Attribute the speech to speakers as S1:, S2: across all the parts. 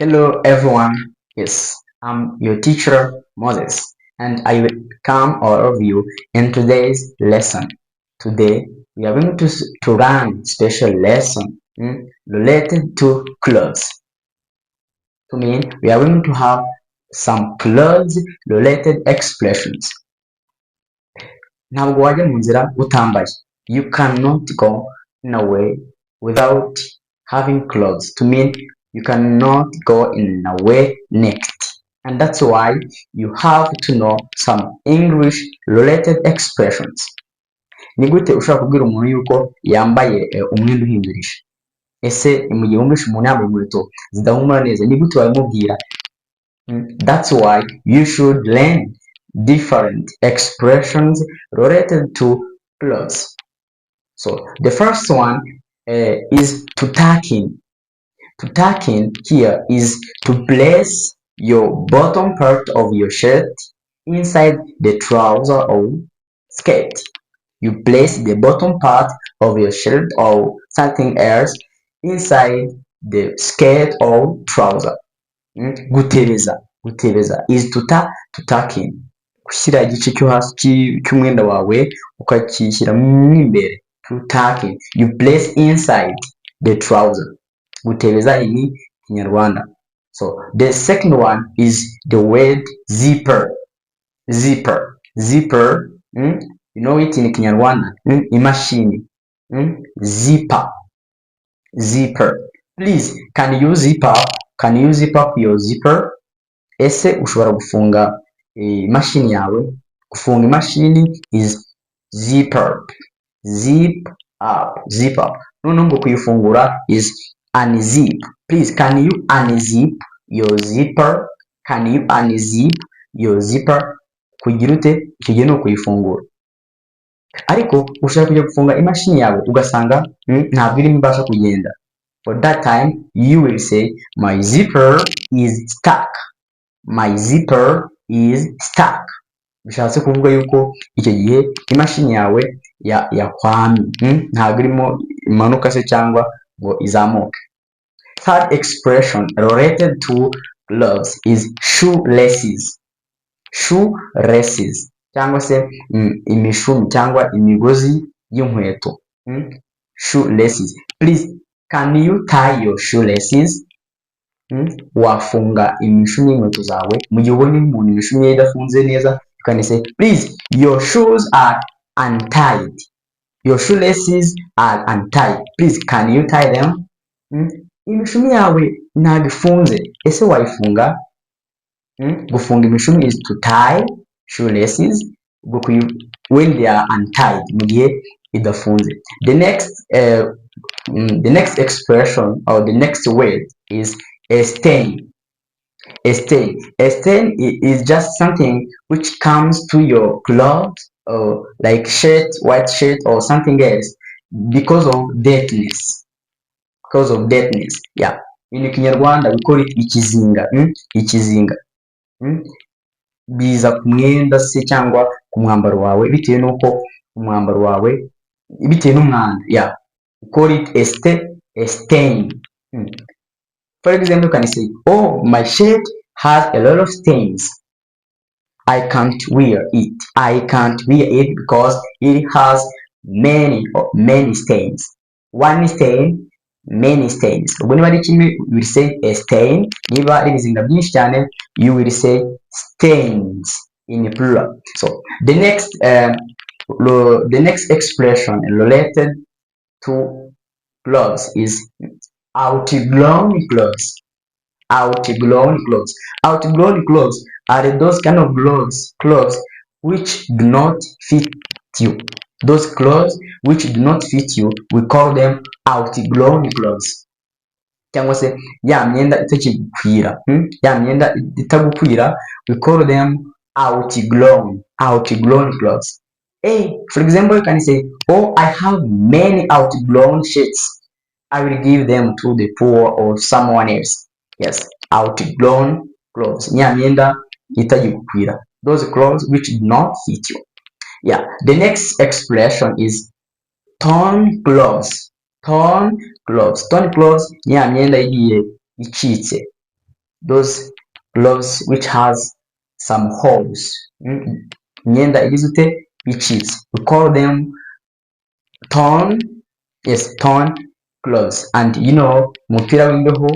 S1: Hello everyone. Yes, I'm your teacher Moses and I welcome all of you in today's lesson. Today we are going to run special lesson related to clothes. To mean we are going to have some clothes related expressions. Ntabwo wajya mu nzira utambaye. You cannot go in a way without having clothes. To mean you cannot go in a way naked. And that's why you have to know some English related expressions. Ni gute ushobora kubwira umuntu yuko yambaye umwenda uhindurije? Ese mu gihe wumvishe umuntu yambaye inkweto zidahumura neza ni gute wabimubwira? That's why you should learn different expressions related to clothes. So the first one is to tuck in. To tuck in here is to place your bottom part of your shirt inside the trouser or skirt. You place the bottom part of your shirt or something else inside the skirt or trouser. Gutebeza is to tuck in. Gushyira igice cyo hasi cy'umwenda wawe ukakishyira mo imbere. To tuck in. You place inside the trouser. Gutebeza in Kinyarwanda. So the second one is the word zipper. Zipper. You know it in Kinyarwanda. Imashini. Zipper. Please, can you zip up your zipper? Ese ushobora gufunga imashini yawe? Gufunga imashini is zip up. Noneho ngo kuyifungura is unzip. Please, can you unzip your zipper? Can you unzip your zipper? Kugira ute? Icyo gihe ni ukuyifungura. Ariko ushaka kujya gufunga imashini yawe ugasanga ntabwo irimo ibasha kugenda. For that time, you will say, my zipper is stuck. My zipper is stuck. Bishatse kuvuga yuko icyo gihe imashini yawe yakwamye, ntabwo irimo imanuka se cyangwa ngo izamuke. Third expression related to gloves is shoelaces. Shoelaces cyangwa se imishumi cyangwa imigozi y'inkweto. Shoelaces. Please, can you tie your shoelaces? Wafunga imishumi y'inkweto zawe mu gihe ubona umuntu imishumi ye idafunze neza. You can say, please, your shoes are untied. Your shoelaces are untied. Please, can you tie them? Imishumi yawe ntabwo ifunze. Ese wayifunga? Gufunga imishumi is to tie shoelaces when they are untied, mu gihe idafunze. The next expression or the next word is a stain. A stain is just something which comes to your clothes or like shirt, white shirt or something else because of dampness. Yeah. In Kinyarwanda we call it ikizinga. Ikizinga. Biza ku mwenda se cyangwa ku mwambaro wawe bitewe nuko umwambaro wawe bitewe n'umwanda. Yeah. We call it a stain. For example, you can say, oh, my shirt has a lot of stains. I can't wear it. I can't wear it because it has many stains. One stain, many stains. Ubwo ari kimwe, you will say a stain. Niba ari ibizinga byinshi cyane, you will say stains in plural. So the next expression related to clothes is outgrown clothes. Outgrown clothes are those kind of clothes which do not fit you. Those clothes which do not fit you, we call them outgrown clothes. Cyangwa se ya myenda itakigukwira, ya myenda itagukwira, we call them outgrown clothes. Hey, for example, you can say, oh, I have many outgrown shirts. I will give them to the poor or someone else. Yes, outgrown clothes. Myenda itagigukwira. Those clothes which do not fit you. Yeah. The next expression is torn clothes. Torn clothes. Myenda igiye icitse. those gloves which has some holes. Imyenda igize ute icitse. We call them torn, yes, torn clothes. And you know, umupira w'imbeho,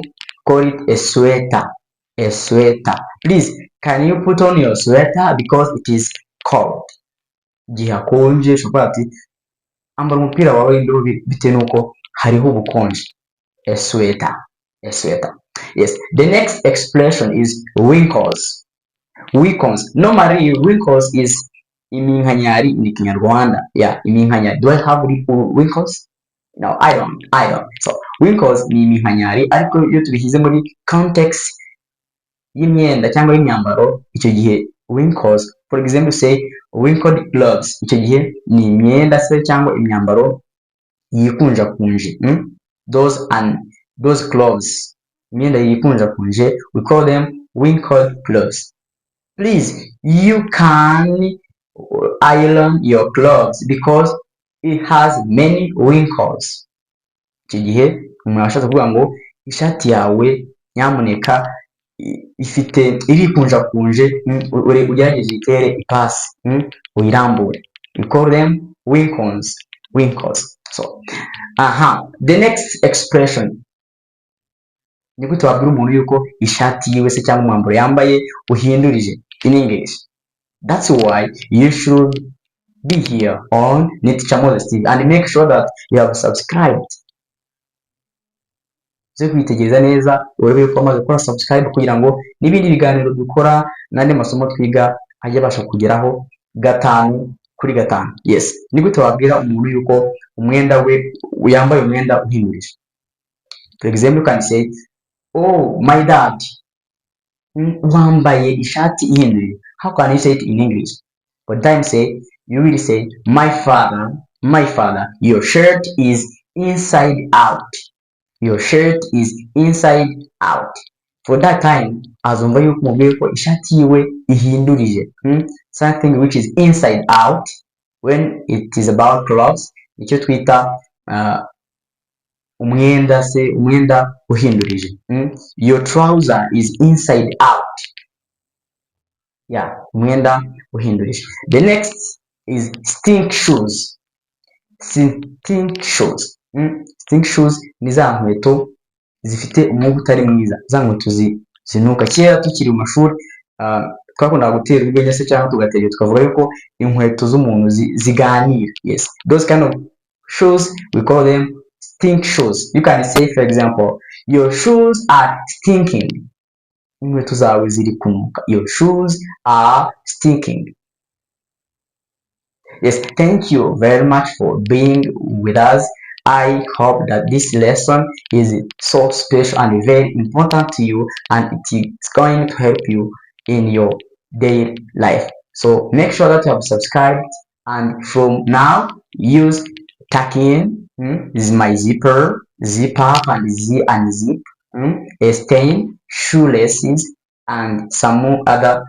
S1: call it a sweater. A sweater. Please, can you put on your sweater because it is cold? Igihe hakonje ushobora ati ambara umupira wawe w'imbeho bitewe nuko hariho ubukonje. A sweater. A sweater. Yes. The next expression is wrinkles. Wrinkles. Normally, wrinkles is iminkanyari in Kinyarwanda. Yeah, iminkanyari. Do I have wrinkles? No, I don't. So, wrinkles ni iminkanyari, ariko iyo tubishyize muri context y'imyenda cyangwa y'imyambaro, icyo gihe wrinkles, for example, say wrinkled gloves, icyo gihe ni imyenda se cyangwa imyambaro yikunja kunje. Those clothes, imyenda yikunja kunje, we call them wrinkled clothes. Please, you can iron your clothes because it has many wrinkles. Icyo gihe umuntu ashaka kuvuga ngo ishati yawe nyamuneka ifite irikunja kunje, ugerageze itere ipasi, uyirambure. We call them wrinkles. So, the next expression, ni gute wabwira umuntu yuko ishati yiwe se cyangwa umwambaro yambaye uhindurije in English? That's why you should be here on Teacher Moses TV and make sure that you have subscribed. Uze kwitegereza neza urebe yuko wamaze gukora subscribe kugira ngo n'ibindi biganiro dukora n'andi masomo twiga ajye abasha kugeraho 5/5. Yes, ni gute wabwira umuntu yuko umwenda we uyambaye umwenda uhindurije? For example, you can say, oh, my dad, wambaye ishati ihindurije. How can you say it in English? But then you will say, my father, your shirt is inside out. Your shirt is inside out. For that time, azumva yuko mubwiye ko ishati yiwe ihindurije. Something which is inside out, when it is about clothes, icyo twita umwenda uhindurije. Your trouser is inside out. Yeah, umwenda uhindurije. The next is stink shoes. Stink shoes ni za nkweto zifite umwuka utari mwiza, za nkweto zinuka. Kera tukiri mu mashuri twakundaga gutera urwenya se cyangwa tugategeka tukavuga yuko inkweto z'umuntu ziganira. Yes, those kind of shoes we call them stink shoes. You can say, for example, your shoes are stinking. Inkweto zawe ziri kunuka. Your shoes are stinking. Yes, thank you very much for being with us. I hope that this lesson is so special and very important to you, and it is going to help you in your daily life. So make sure that you have subscribed, and from now use tuck in. This is my zipper, zip up, and unzip, a stain, shoelaces, and some more other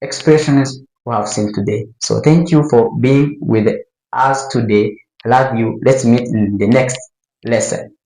S1: expressions we have seen today. So thank you for being with us today. I love you. Let's meet in the next lesson.